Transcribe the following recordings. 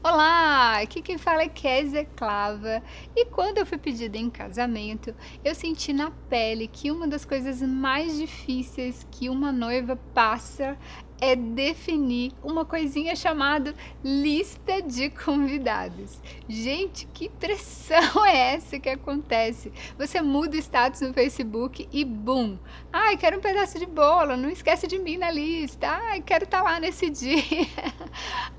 Olá, aqui quem fala é Kézia Clava e quando eu fui pedida em casamento, eu senti na pele que uma das coisas mais difíceis que uma noiva passa é definir uma coisinha chamada lista de convidados. Gente, que pressão é essa que acontece? Você muda o status no Facebook e bum! Ai, quero um pedaço de bolo, não esquece de mim na lista. Ai, quero estar lá nesse dia.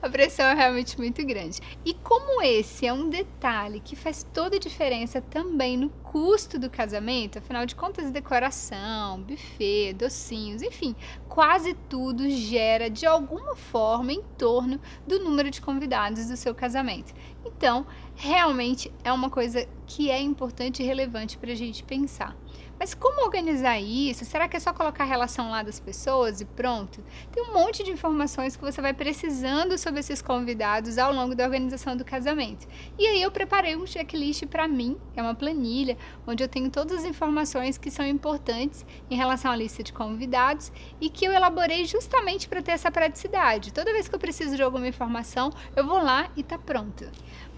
A pressão é realmente muito grande. E como esse é um detalhe que faz toda a diferença também no custo do casamento, afinal de contas, decoração, buffet, docinhos, enfim, quase tudo gera de alguma forma em torno do número de convidados do seu casamento. Então, realmente é uma coisa que é importante e relevante para a gente pensar. Mas como organizar isso? Será que é só colocar a relação lá das pessoas e pronto? Tem um monte de informações que você vai precisando sobre esses convidados ao longo da organização do casamento. E aí eu preparei um checklist para mim, é uma planilha, onde eu tenho todas as informações que são importantes em relação à lista de convidados e que eu elaborei justamente para ter essa praticidade. Toda vez que eu preciso de alguma informação, eu vou lá e está pronto.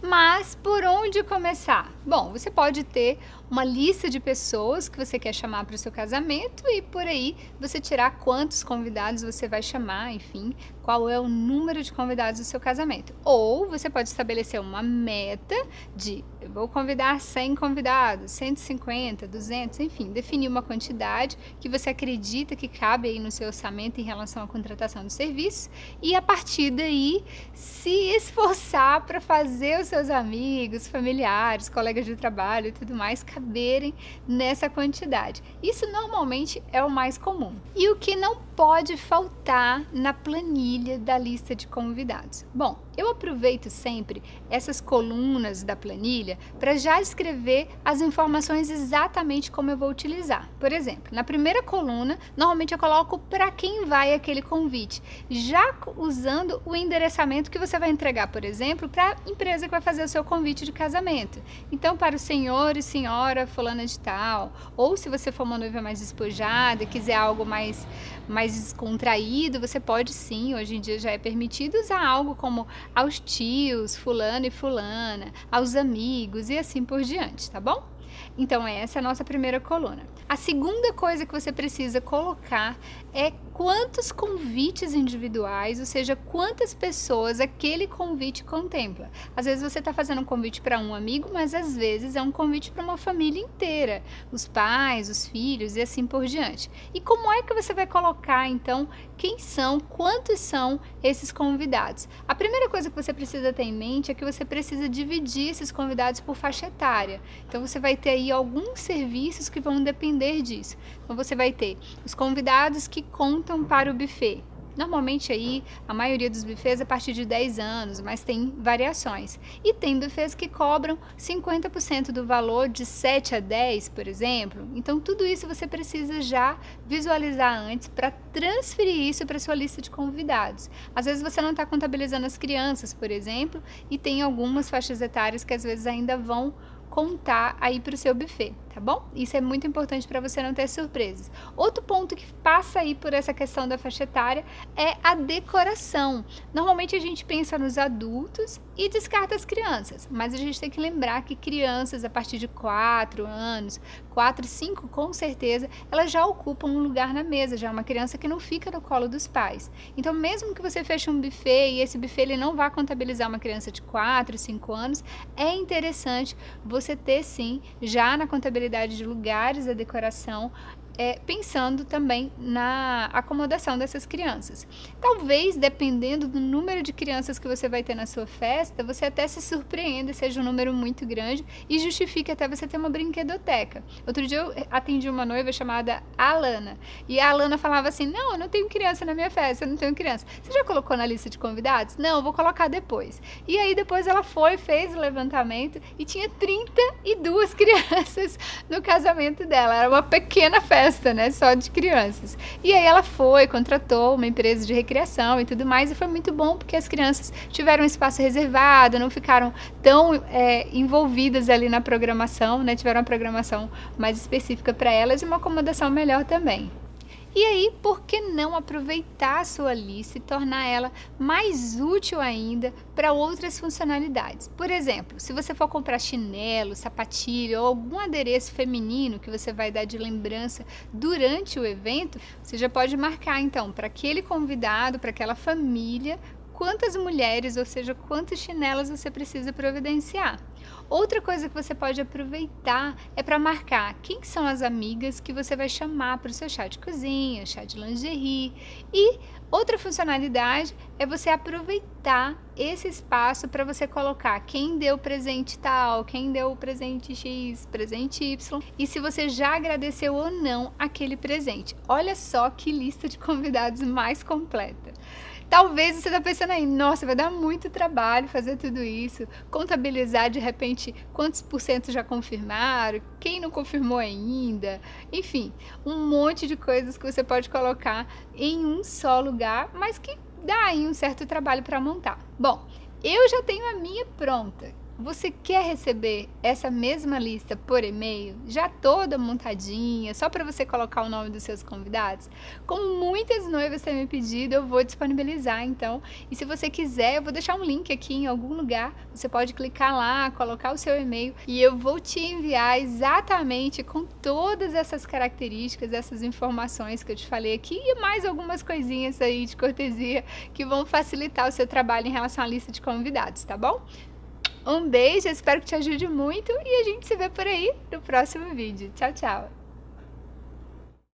Mas por onde começar? Bom, você pode ter uma lista de pessoas que você quer chamar para o seu casamento e por aí você tirar quantos convidados você vai chamar, enfim, qual é o número de convidados do seu casamento. Ou você pode estabelecer uma meta de eu vou convidar 100 convidados, 150, 200, enfim, definir uma quantidade que você acredita que cabe aí no seu orçamento em relação à contratação do serviço e a partir daí se esforçar para fazer os seus amigos, familiares, colegas de trabalho e tudo mais caberem nessa quantidade. Isso normalmente é o mais comum. E o que não pode faltar na planilha da lista de convidados? Bom, eu aproveito sempre essas colunas da planilha para já escrever as informações exatamente como eu vou utilizar. Por exemplo, na primeira coluna, normalmente eu coloco para quem vai aquele convite, já usando o endereçamento que você vai entregar, por exemplo, para a empresa que vai fazer o seu convite de casamento. Então, para o senhor e senhora fulana de tal, ou se você for uma noiva mais despojada e quiser algo mais descontraído, você pode sim, hoje em dia já é permitido usar algo como aos tios, fulano e fulana, aos amigos e assim por diante, tá bom? Então essa é a nossa primeira coluna. A segunda coisa que você precisa colocar é quantos convites individuais, ou seja, quantas pessoas aquele convite contempla. Às vezes você está fazendo um convite para um amigo, mas às vezes é um convite para uma família inteira, os pais, os filhos e assim por diante. E como é que você vai colocar então quem são, quantos são esses convidados? A primeira coisa que você precisa ter em mente é que você precisa dividir esses convidados por faixa etária. Então você vai ter aí alguns serviços que vão depender disso. Então você vai ter os convidados que contam para o buffet. Normalmente aí a maioria dos buffets é a partir de 10 anos, mas tem variações. E tem buffets que cobram 50% do valor de 7 a 10, por exemplo. Então tudo isso você precisa já visualizar antes para transferir isso para sua lista de convidados. Às vezes você não está contabilizando as crianças, por exemplo, e tem algumas faixas etárias que às vezes ainda vão contar aí para o seu buffet, tá bom? Isso é muito importante para você não ter surpresas. Outro ponto que passa aí por essa questão da faixa etária é a decoração. Normalmente a gente pensa nos adultos e descarta as crianças, mas a gente tem que lembrar que crianças a partir de 4 anos, 4, 5 com certeza, elas já ocupam um lugar na mesa, já é uma criança que não fica no colo dos pais. Então mesmo que você feche um buffet e esse buffet ele não vá contabilizar uma criança de 4, 5 anos, é interessante você ter sim, já na contabilidade de lugares da decoração, pensando também na acomodação dessas crianças. Talvez, dependendo do número de crianças que você vai ter na sua festa, você até se surpreenda, seja um número muito grande e justifique até você ter uma brinquedoteca. Outro dia eu atendi uma noiva chamada Alana, e a Alana falava assim, não, eu não tenho criança na minha festa, eu não tenho criança. Você já colocou na lista de convidados? Não, eu vou colocar depois. E aí depois ela fez o levantamento e tinha 32 crianças no casamento dela, era uma pequena festa, né, só de crianças. E aí ela contratou uma empresa de recreação e tudo mais, e foi muito bom porque as crianças tiveram um espaço reservado, não ficaram tão envolvidas ali na programação, né, tiveram uma programação mais específica para elas e uma acomodação melhor também. E aí, por que não aproveitar a sua lista e tornar ela mais útil ainda para outras funcionalidades? Por exemplo, se você for comprar chinelo, sapatilha ou algum adereço feminino que você vai dar de lembrança durante o evento, você já pode marcar então para aquele convidado, para aquela família, quantas mulheres, ou seja, quantos chinelos você precisa providenciar. Outra coisa que você pode aproveitar é para marcar quem são as amigas que você vai chamar para o seu chá de cozinha, chá de lingerie. E outra funcionalidade é você aproveitar esse espaço para você colocar quem deu presente tal, quem deu o presente X, presente Y, e se você já agradeceu ou não aquele presente. Olha só que lista de convidados mais completa. Talvez você está pensando aí, nossa, vai dar muito trabalho fazer tudo isso, contabilizar de repente quantos por cento já confirmaram, quem não confirmou ainda, enfim, um monte de coisas que você pode colocar em um só lugar, mas que dá aí um certo trabalho para montar. Bom, eu já tenho a minha pronta. Você quer receber essa mesma lista por e-mail, já toda montadinha, só para você colocar o nome dos seus convidados? Como muitas noivas têm me pedido, eu vou disponibilizar então. E se você quiser, eu vou deixar um link aqui em algum lugar. Você pode clicar lá, colocar o seu e-mail e eu vou te enviar exatamente com todas essas características, essas informações que eu te falei aqui e mais algumas coisinhas aí de cortesia que vão facilitar o seu trabalho em relação à lista de convidados, tá bom? Um beijo, espero que te ajude muito e a gente se vê por aí no próximo vídeo. Tchau, tchau!